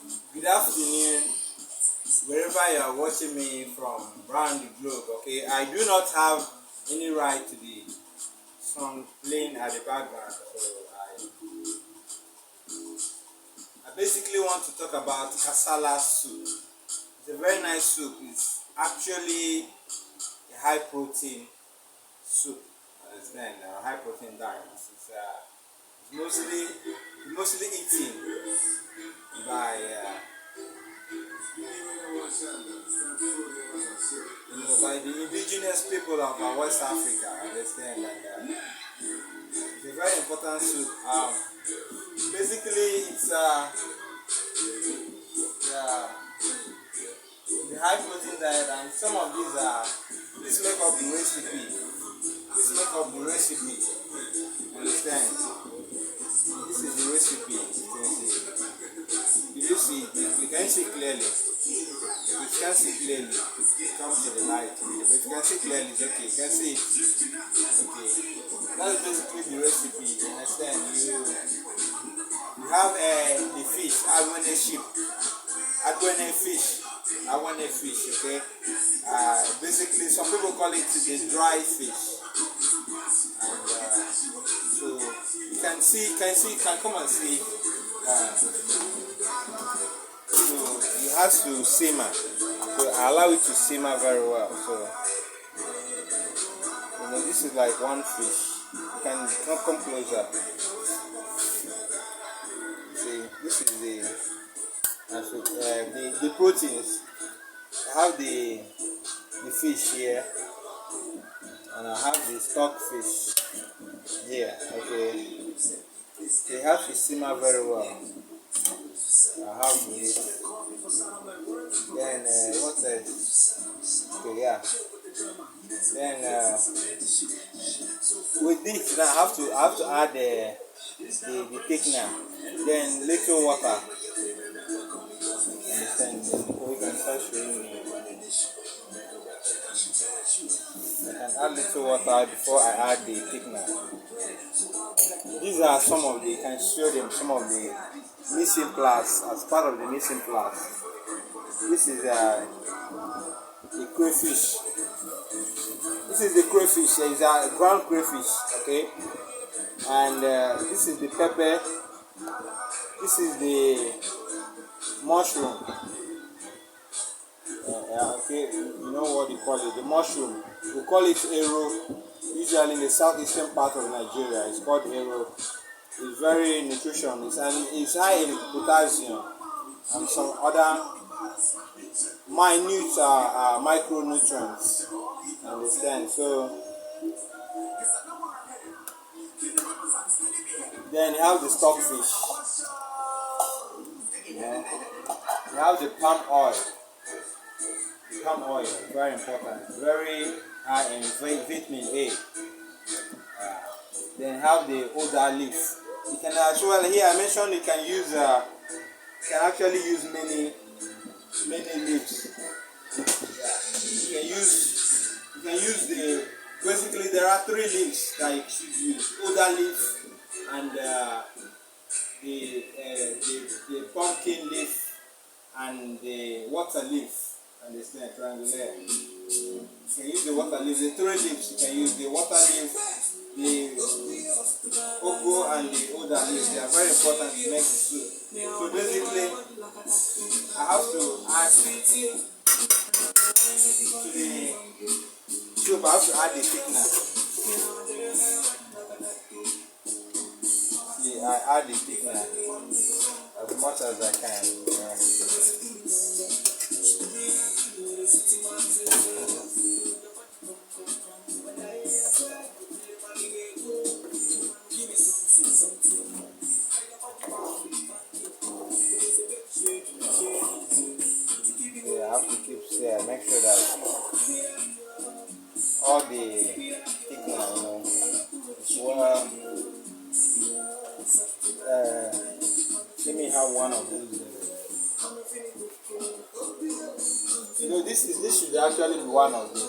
Good afternoon, wherever you are watching me from around the globe. Okay, I do not have any right to the song playing at the background, so I basically want to talk about Kasala soup. It's a very nice soup. It's actually a high protein soup. Understand? High protein diet. It's mostly eaten by by the indigenous people of West Africa. Understand? And it's a very important soup. Basically, it's the high protein diet, and some of these are this make up the recipe. This make up the recipe. Understand? This is the recipe. Did you see it? You can see clearly. If you can see clearly, come to the light. But if you can see clearly, it's okay. You can see it. Okay. That's basically the recipe. You understand? You have the fish, Adwene fish, okay? Basically, some people call it the dry fish. And so you can come and see. So it has to simmer. So I allow it to simmer very well. So this is like one fish. You can come closer. See, this is the proteins. I have the fish here, and I have the stockfish here. Okay, they have to simmer very well. I have it. Then what else? Okay, yeah. Then with this, now I have to add the thickener. Then little water. Understand? So we can start showing you. I can add little water before I add the thickener. These are some of the, you can show them some of the missing parts as part of the missing parts. This is the crayfish. This is the crayfish. There is a ground crayfish, okay? And this is the pepper. This is the mushroom. Okay, you know what you call it, the mushroom. We call it arrow. Usually in the southeastern part of Nigeria, it's called arrow. It's very nutritious and it's high in potassium and some other minute micronutrients. Understand? So then you have the stockfish. Yeah. You have the palm oil. Palm oil, very important, very high in vitamin A. Then have the waterleaf. You can as well, here I mentioned you can actually use many leaves. You can use basically there are 3 leaves that you should use: waterleaf and the pumpkin leaf and the water leaf. Understand? Triangular. You can use the water leaf. The 3 leaves you can use: the water leaf, the cocoa, and the other leaf. They are very important to make soup. So basically, I have to add to the soup. I have to add the thickener. See, I add the thickener as much as I can. I have to keep make sure that all the thickener, is well. Let me have one of these. This should actually be one of the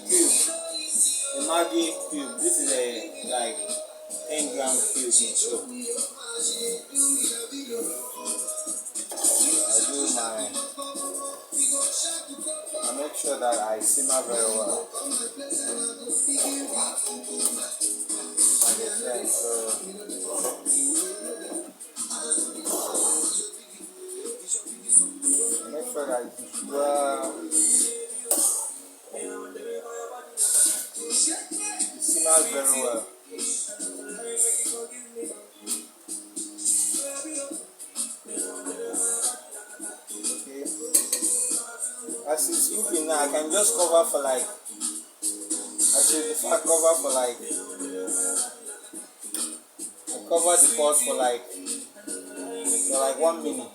cube, the Maggi cube. This is a like 10-gram cube. So sure that I simmer very well. Understand? So make sure that it's well. It simmers very well. Okay. As it's cooking now, I can just cover for like. If I cover for like. I cover the pot for like 1 minute.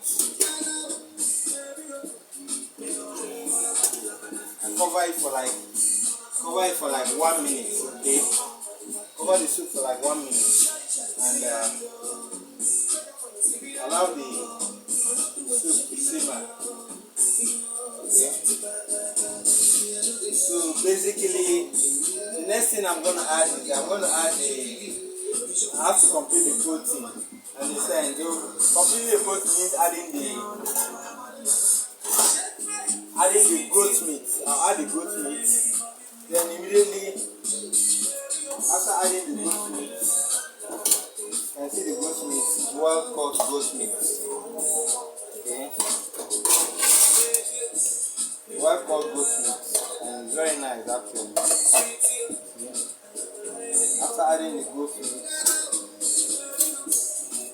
I cover it for like 1 minute. Okay. Cover the soup for like 1 minute and allow the soup to simmer. Okay. So basically, the next thing I'm going to add is I have to complete the protein. Understand? So completing the protein means adding the goat meat. I'll add the goat meat. Then immediately after adding the goat meat, you can see the goat meat is well cut goat meat. Okay. Well cut goat meat. And it's very nice actually. Okay. After adding the goat meat,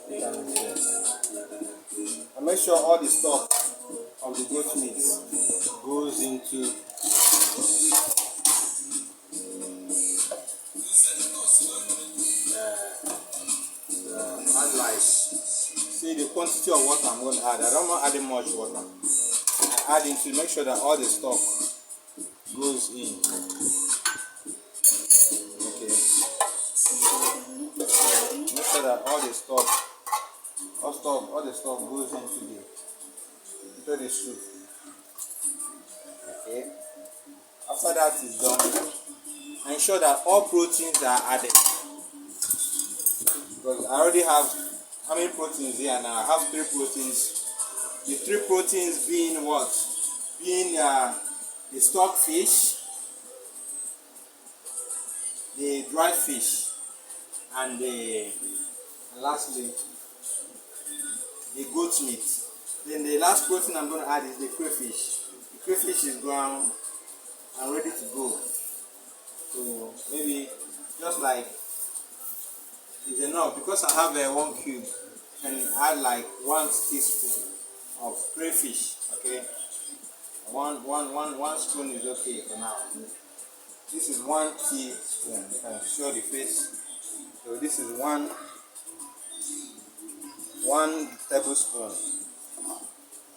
you can see. And make sure all the stock of the goat meat goes into see the quantity of water I'm going to add. I don't want adding much water. I add into make sure that all the stock goes in. Okay. Make sure that all the stock goes into the soup. Okay. After that is done, ensure that all proteins are added. Because I already have how many proteins here now? I have 3 proteins. The 3 proteins being what? Being the stockfish, the dried fish, and lastly the goat meat. Then the last protein I'm going to add is the crayfish. The crayfish is ground and ready to go. So maybe just like is enough because I have 1 cube. And add like 1 teaspoon of crayfish. Okay, one spoon is okay for now. This is 1 teaspoon. You can show the face. So this is one tablespoon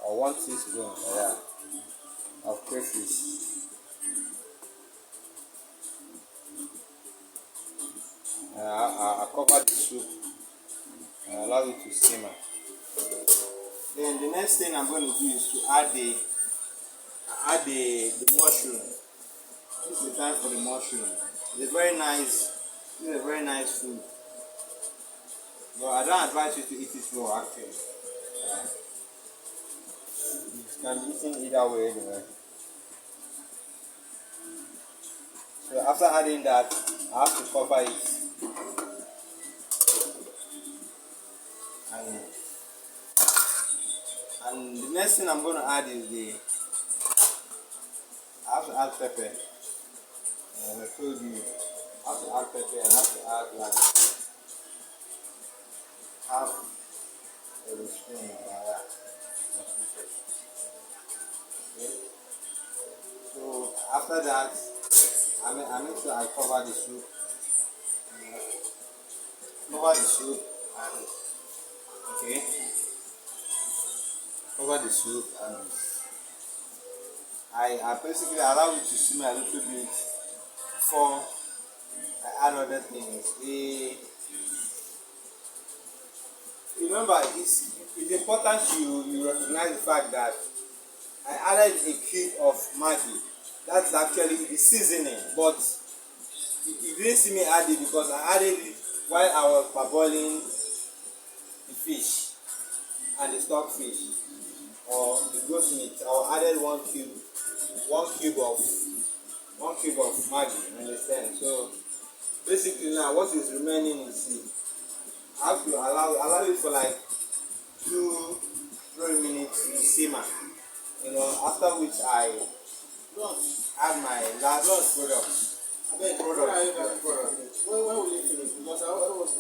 or 1 teaspoon, yeah, of crayfish. I'll cover the soup and allow it to simmer. Then the next thing I'm going to do is to add the mushroom. This is the time for the mushroom. It's a very nice food. But I don't advise you to eat it raw actually. It can be eaten either way anyway. So after adding that, I have to cover it. And the next thing I'm going to add is I have to add pepper. I told you, I have to add pepper and I have to add like half a spoon like that. Okay. So after that, I make sure I cover the soup. Cover the soup and okay. Cover the soup and I basically allow it to simmer a little bit before I add other things. Remember, it's important you recognize the fact that I added a cube of Maggi. That's actually the seasoning, but you didn't see me add it because I added it while I was parboiling the fish and the stockfish. or the goat meat, I added one cube of Maggi. Understand? So basically now what is remaining is I have to allow it for like 2-3 minutes to simmer. After which I add my last product. When will you finish? Because I was